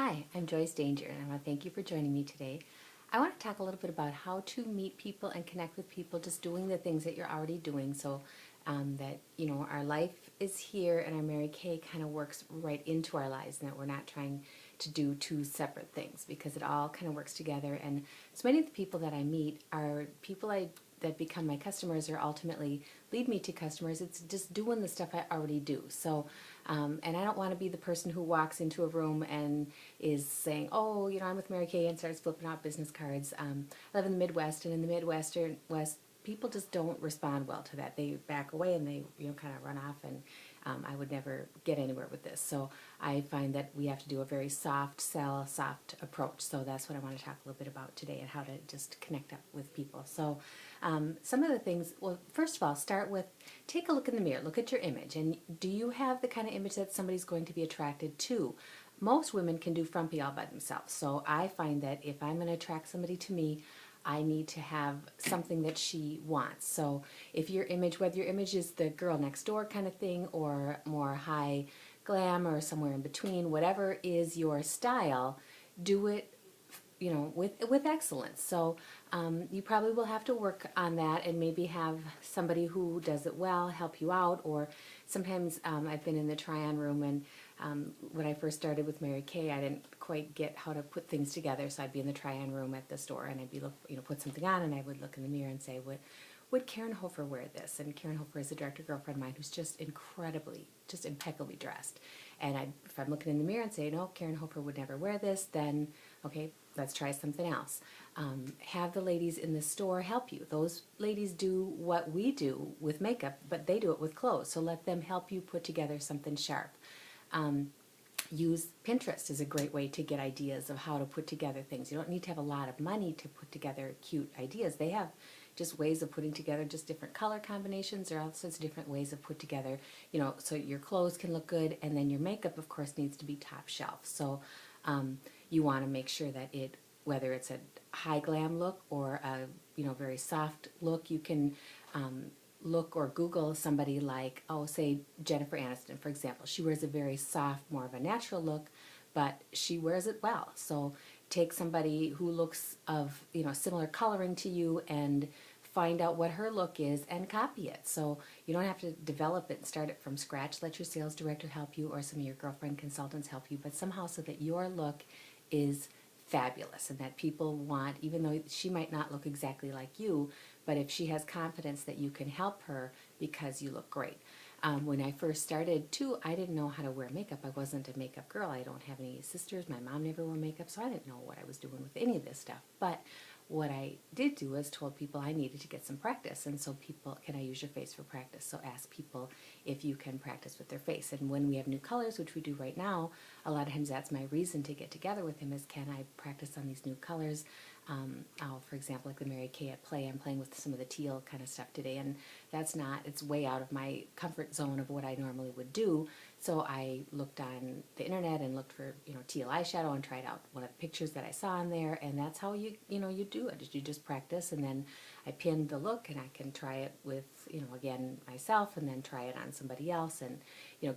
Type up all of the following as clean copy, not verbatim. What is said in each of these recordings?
Hi, I'm Joyce Danger, and I want to thank you for joining me today. I want to talk a little bit about how to meet people and connect with people, just doing the things that you're already doing, so that our life is here and our Mary Kay kind of works right into our lives, and that we're not trying to do two separate things because it all kind of works together. And so many of the people that I meet are people that become my customers or ultimately lead me to customers. It's just doing the stuff I already do. So, and I don't want to be the person who walks into a room and is saying, oh, I'm with Mary Kay, and starts flipping out business cards. I live in the Midwest, and in the West, people just don't respond well to that. They back away and they kind of run off, and I would never get anywhere with this. So I find that we have to do a very soft sell, soft approach. So that's what I want to talk a little bit about today, and how to just connect up with people. So some of the things, well, first of all, start with take a look in the mirror, look at your image, and do you have the kind of image that somebody's going to be attracted to? Most women can do frumpy all by themselves. So I find that if I'm going to attract somebody to me, I need to have something that she wants. So if your image, whether your image is the girl next door kind of thing or more high glam or somewhere in between, whatever is your style, do it with excellence. So you probably will have to work on that and maybe have somebody who does it well help you out. Or sometimes I've been in the try-on room, and when I first started with Mary Kay, I didn't quite get how to put things together. So I'd be in the try-on room at the store, and I'd be put something on, and I would look in the mirror and say, would Karen Hofer wear this? And Karen Hofer is a director girlfriend of mine who's just impeccably dressed. And if I'm looking in the mirror and say, no, Karen Hofer would never wear this, then okay, let's try something else. Have the ladies in the store help you. Those ladies do what we do with makeup, but they do it with clothes. So let them help you put together something sharp. Use Pinterest as a great way to get ideas of how to put together things. You don't need to have a lot of money to put together cute ideas. They have just ways of putting together just different color combinations, or all sorts of different ways of put together, so your clothes can look good, and then your makeup, of course, needs to be top shelf. So you want to make sure that whether it's a high glam look or a very soft look, you can look or Google somebody like, say Jennifer Aniston, for example. She wears a very soft, more of a natural look, but she wears it well. So take somebody who looks of similar coloring to you and find out what her look is and copy it. So you don't have to develop it and start it from scratch. Let your sales director help you, or some of your girlfriend consultants help you, but somehow so that your look is fabulous and that people want, even though she might not look exactly like you, but if she has confidence that you can help her because you look great. When I first started too, I didn't know how to wear makeup. I wasn't a makeup girl. I don't have any sisters. My mom never wore makeup, so I didn't know what I was doing with any of this stuff. But what I did do was told people I needed to get some practice, and so people, can I use your face for practice? So ask people if you can practice with their face. And when we have new colors, which we do right now, a lot of times that's my reason to get together with him, is can I practice on these new colors? For example, like the Mary Kay at Play, I'm playing with some of the teal kind of stuff today, and it's way out of my comfort zone of what I normally would do. So I looked on the internet and looked for teal eyeshadow and tried out one of the pictures that I saw in there, and that's how you do it. You just practice, and then I pinned the look, and I can try it with again myself, and then try it on somebody else, and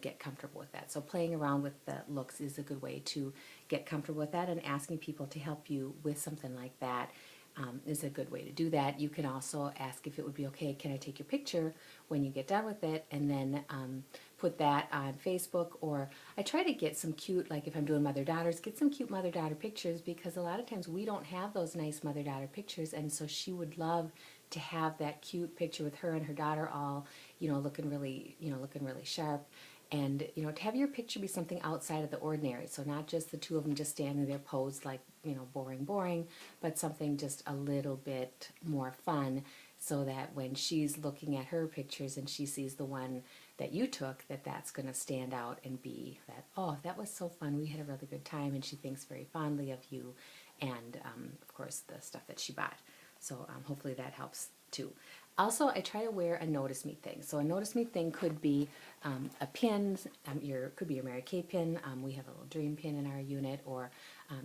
get comfortable with that. So playing around with the looks is a good way to get comfortable with that, and asking people to help you with something like that is a good way to do that. You can also ask if it would be okay, can I take your picture when you get done with it, and then put that on Facebook. Or I try to get some cute, like if I'm doing mother-daughters, get some cute mother-daughter pictures, because a lot of times we don't have those nice mother-daughter pictures, and so she would love to have that cute picture with her and her daughter all looking really sharp. And to have your picture be something outside of the ordinary, so not just the two of them just standing there posed like boring, but something just a little bit more fun, so that when she's looking at her pictures and she sees the one that you took, that's going to stand out and be that, oh, that was so fun, we had a really good time, and she thinks very fondly of you, and of course the stuff that she bought. So hopefully that helps too. Also, I try to wear a Notice Me thing. So a Notice Me thing could be a pin, could be your Mary Kay pin. We have a little dream pin in our unit, or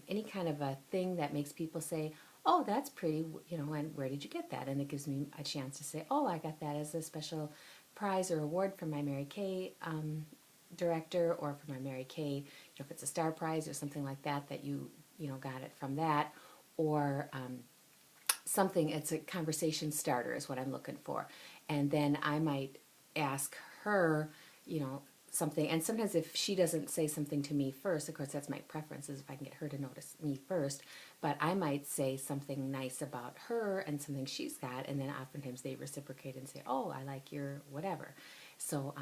any kind of a thing that makes people say, oh, that's pretty, and where did you get that? And it gives me a chance to say, oh, I got that as a special prize or award from my Mary Kay director, or from a Mary Kay, if it's a star prize or something like that, that you know, got it from that, or something, it's a conversation starter is what I'm looking for. And then I might ask her, you know, something, and sometimes if she doesn't say something to me first, of course that's my preference, is if I can get her to notice me first, but I might say something nice about her and something she's got, and then oftentimes they reciprocate and say, oh, I like your whatever. So,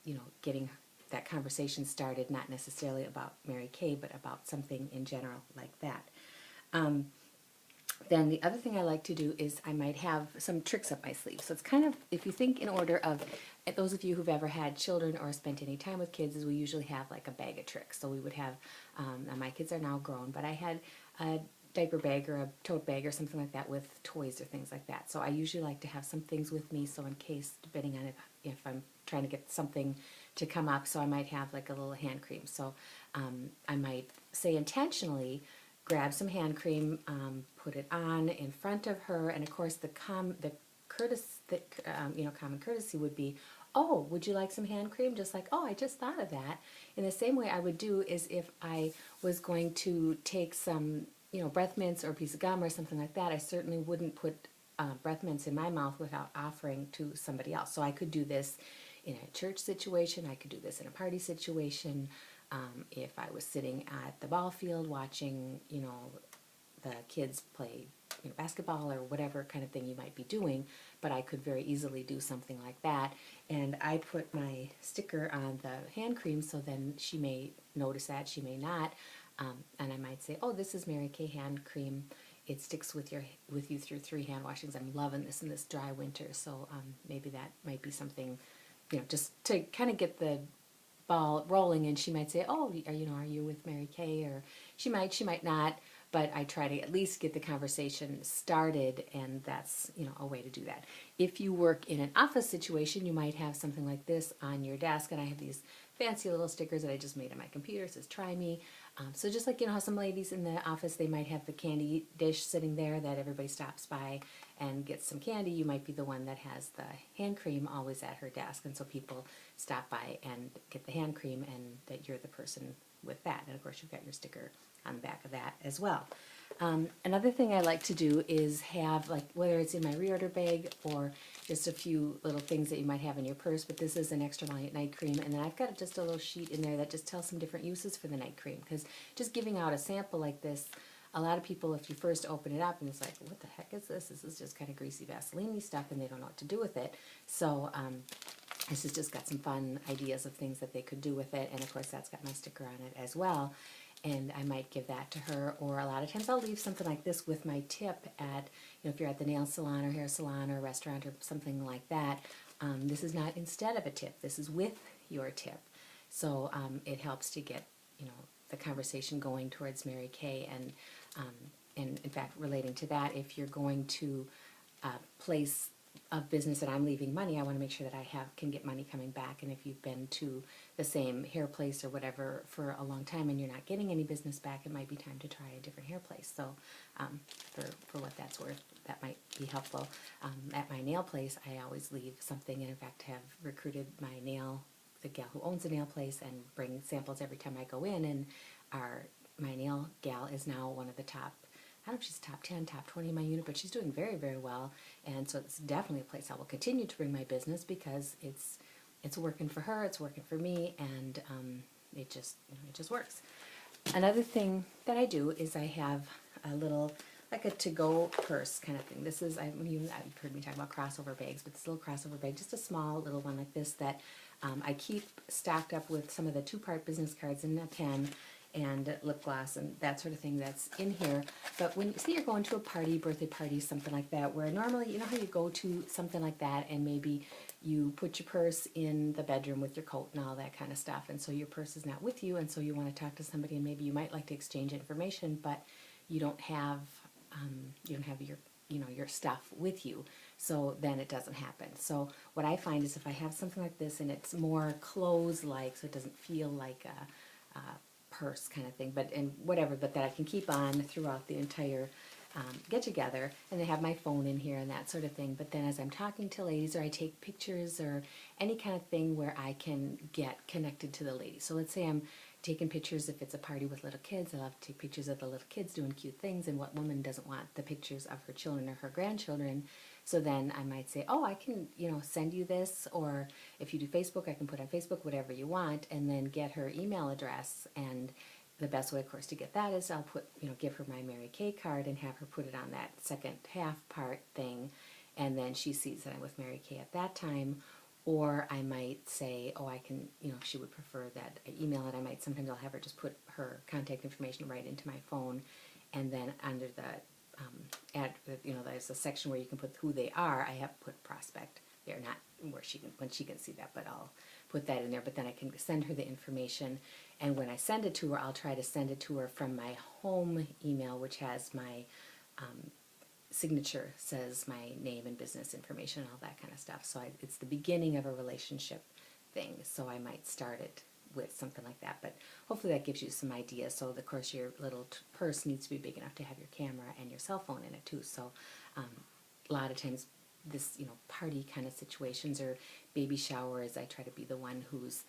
you know, getting that conversation started, not necessarily about Mary Kay, but about something in general like that. Then the other thing I like to do is I might have some tricks up my sleeve. So it's kind of, if you think in order of, those of you who've ever had children or spent any time with kids, is we usually have like a bag of tricks. So we would have, now my kids are now grown, but I had a diaper bag or a tote bag or something like that with toys or things like that. So I usually like to have some things with me, so in case, depending on if I'm trying to get something to come up, so I might have like a little hand cream. So I might say intentionally, grab some hand cream, put it on in front of her, and of course the common courtesy would be, oh, would you like some hand cream? Just like, oh, I just thought of that. In the same way I would do is if I was going to take some, you know, breath mints or a piece of gum or something like that, I certainly wouldn't put breath mints in my mouth without offering to somebody else. So I could do this in a church situation, I could do this in a party situation, if I was sitting at the ball field watching, you know, the kids play, you know, basketball or whatever kind of thing you might be doing, but I could very easily do something like that. And I put my sticker on the hand cream, so then she may notice that, she may not, and I might say, oh, this is Mary Kay hand cream. It sticks with you through 3 hand washings. I'm loving this in this dry winter, so maybe that might be something, you know, just to kind of get the ball rolling, and she might say, oh, are you with Mary Kay? Or she might not, but I try to at least get the conversation started, and that's, you know, a way to do that. If you work in an office situation, you might have something like this on your desk, and I have these fancy little stickers that I just made on my computer. It says, try me. So just like, you know, how some ladies in the office, they might have the candy dish sitting there that everybody stops by and gets some candy, you might be the one that has the hand cream always at her desk, and so people stop by and get the hand cream, and that you're the person with that. And of course you've got your sticker on the back of that as well. Another thing I like to do is have, like, whether it's in my reorder bag or just a few little things that you might have in your purse, but this is an extra night cream, and then I've got just a little sheet in there that just tells some different uses for the night cream, because just giving out a sample like this, a lot of people, if you first open it up and it's like, what the heck is this? This is just kind of greasy Vaseline-y stuff, and they don't know what to do with it. So this has just got some fun ideas of things that they could do with it, and of course that's got my sticker on it as well. And I might give that to her, or a lot of times I'll leave something like this with my tip at, you know, if you're at the nail salon or hair salon or restaurant or something like that. This is not instead of a tip, this is with your tip. So it helps to get, you know, the conversation going towards Mary Kay, and in fact, relating to that, if you're going to place of business that I'm leaving money, I want to make sure that I can get money coming back. And if you've been to the same hair place or whatever for a long time and you're not getting any business back, it might be time to try a different hair place. So for what that's worth, that might be helpful. At my nail place, I always leave something, and in fact have recruited the gal who owns the nail place, and bring samples every time I go in, and my nail gal is now one of the top, I don't know if she's top 10, top 20 in my unit, but she's doing very, very well. And so it's definitely a place I will continue to bring my business, because it's working for her, it's working for me, and it just works. Another thing that I do is I have a little, like a to-go purse kind of thing. This is, you've heard me talk about crossover bags, but this little crossover bag, just a small little one like this, that I keep stocked up with some of the 2-part business cards and a pen and lip gloss and that sort of thing that's in here. But when you say you're going to a party, birthday party, something like that, where normally, you know how you go to something like that and maybe you put your purse in the bedroom with your coat and all that kind of stuff, and so your purse is not with you, and so you want to talk to somebody, and maybe you might like to exchange information, but you don't have your stuff with you, so then it doesn't happen. So what I find is if I have something like this and it's more clothes-like, so it doesn't feel like a purse kind of thing, but that I can keep on throughout the entire get together, and they have my phone in here and that sort of thing. But then as I'm talking to ladies, or I take pictures or any kind of thing where I can get connected to the ladies. So let's say I'm taking pictures if it's a party with little kids. I love to take pictures of the little kids doing cute things, and what woman doesn't want the pictures of her children or her grandchildren? So then I might say, oh, I can, send you this, or if you do Facebook, I can put on Facebook whatever you want, and then get her email address. And the best way, of course, to get that is I'll put, give her my Mary Kay card and have her put it on that second half part thing, and then she sees that I'm with Mary Kay at that time. Or I might say, oh, I can, if she would prefer that I email it, sometimes I'll have her just put her contact information right into my phone, and then under the there's a section where you can put who they are. I have put prospect there, not where when she can see that, but I'll put that in there. But then I can send her the information, and when I send it to her, I'll try to send it to her from my home email, which has my signature, says my name and business information and all that kind of stuff. So it's the beginning of a relationship thing, so I might start it with something like that. But hopefully that gives you some ideas. So of course your little purse needs to be big enough to have your camera and your cell phone in it too. So a lot of times this party kind of situations or baby showers, I try to be the one who's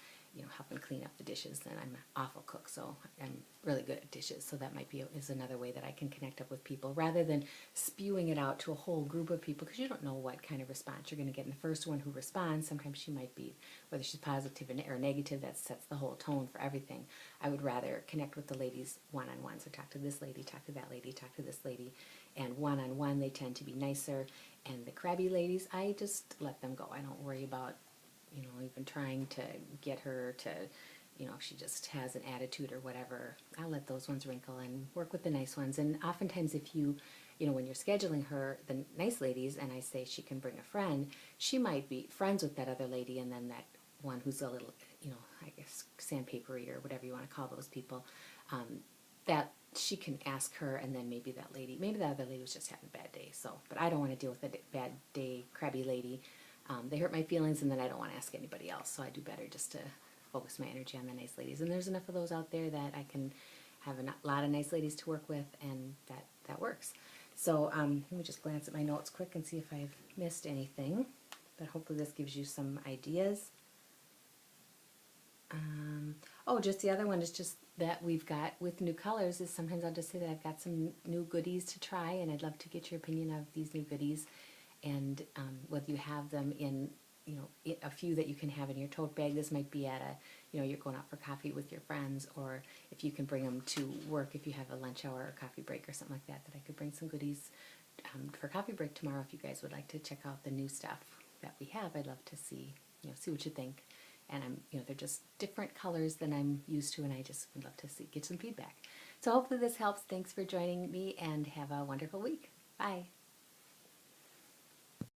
helping clean up the dishes. And I'm an awful cook, so I'm really good at dishes. So that might be is another way that I can connect up with people rather than spewing it out to a whole group of people, because you don't know what kind of response you're going to get. And the first one who responds, sometimes she might be, whether she's positive or negative, that sets the whole tone for everything. I would rather connect with the ladies one-on-one. So talk to this lady, talk to that lady, talk to this lady. And one-on-one, they tend to be nicer. And the crabby ladies, I just let them go. I don't worry about even trying to get her to, if she just has an attitude or whatever. I'll let those ones wrinkle and work with the nice ones. And oftentimes if you, when you're scheduling her, the nice ladies, and I say she can bring a friend, she might be friends with that other lady, and then that one who's a little, I guess sandpapery or whatever you want to call those people, that she can ask her, and then maybe that other lady was just having a bad day. So, but I don't want to deal with a bad day, crabby lady. They hurt my feelings, and then I don't want to ask anybody else. So I do better just to focus my energy on the nice ladies. And there's enough of those out there that I can have a lot of nice ladies to work with, and that works. So let me just glance at my notes quick and see if I've missed anything. But hopefully this gives you some ideas. Just the other one is just that we've got with new colors is sometimes I'll just say that I've got some new goodies to try, and I'd love to get your opinion of these new goodies, and whether you have them in, a few that you can have in your tote bag. This might be at you're going out for coffee with your friends, or if you can bring them to work, if you have a lunch hour or coffee break or something like that I could bring some goodies for coffee break tomorrow. If you guys would like to check out the new stuff that we have, I'd love to see what you think. And they're just different colors than I'm used to, and I just would love to get some feedback. So hopefully this helps. Thanks for joining me, and have a wonderful week. Bye.